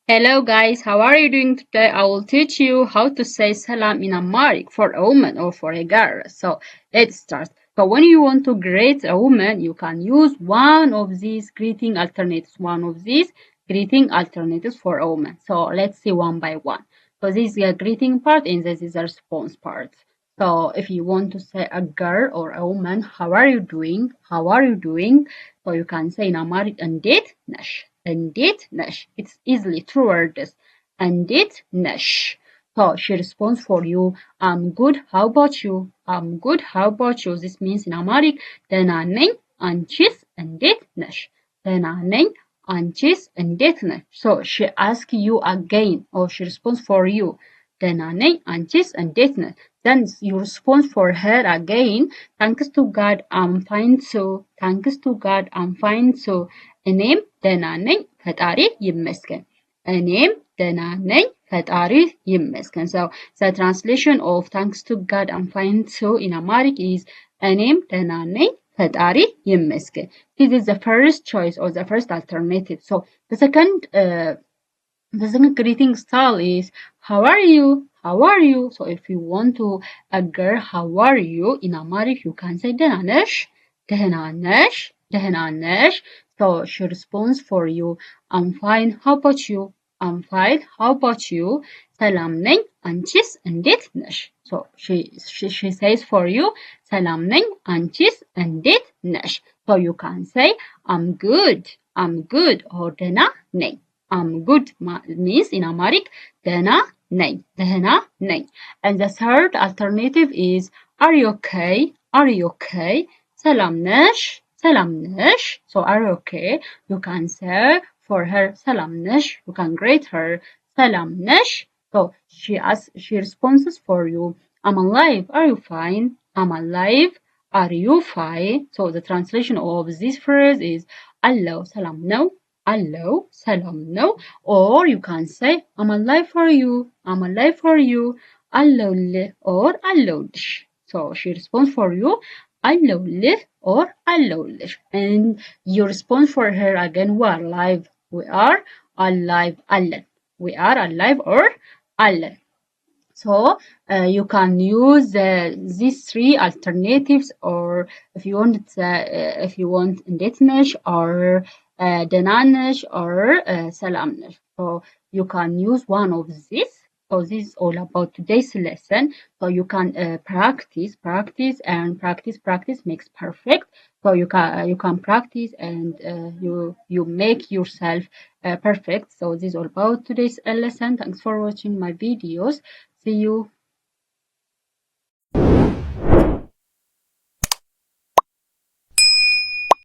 Hello guys, how are you doing today? I will teach you how to say salam in Amharic for a woman or for a girl. So let's start. So when you want to greet a woman, you can use one of these greeting alternatives. One of these greeting alternatives for a woman. So let's see one by one. So this is a greeting part and this is a response part. So if you want to say a girl or a woman, how are you doing? How are you doing? So you can say in Amharic, "Endet nesh." Endet nesh. It's easily two words. Endet nesh. So she responds for you, I'm good, how about you? I'm good, how about you? This means in Amharic, Dena neng anchis endet nesh. Dena neng anchis endet nesh. So she asks you again, or she responds for you. Dena neng anchis endet nesh. Then you respond for her again. Thanks to God, I'm fine too. Thanks to God, I'm fine too. እኔም ደህና ነኝ ፈጣሪ ይመስገን። እኔም ደህና ነኝ ፈጣሪ ይመስገን. So the translation of thanks to God I'm fine too in Amharic is እኔም ደህና ነኝ ፈጣሪ ይመስገን. This is the first choice or the first alternative. So the second greeting style is how are you? How are you? So if you want to a girl, how are you? In Amharic you can say ደህና ነሽ ደህና ነሽ ደህና ነሽ. So she responds for you, I'm fine, how about you? I'm fine, how about you? ሰላም ነኝ አንቺስ እንዴት ነሽ? So she says for you, ሰላም ነኝ አንቺስ እንዴት ነሽ? So you can say I'm good or ደህና ነኝ. I'm good means in Amharic ደህና ነኝ ደህና ነኝ. And the third alternative is are you okay? Are you okay? ሰላም ነሽ ሰላም ነሽ. So are you okay? You can say for her ሰላም ነሽ. You can greet her ሰላም ነሽ. So she responds for you, I'm alive. Are you fine? I'm alive. Are you fine? So the translation of this phrase is አለው ሰላም ነው አለው ሰላም ነው. Or you can say I'm alive for you. I'm alive for you. አለውልህ or አለውልሽ. So she responds for you አለውልህ or አለውልሽ. And you respond for her again, we are alive. We are alive. አለን. We are alive or አለን. So you can use these three alternatives, or if you want እንዴት ነሽ or ደህና ነሽ or ሰላም ነሽ. So you can use one of these. So this is all about today's lesson. So you can practice makes perfect. So you can practice and you make yourself perfect. So this is all about today's lesson. Thanks for watching my videos. See you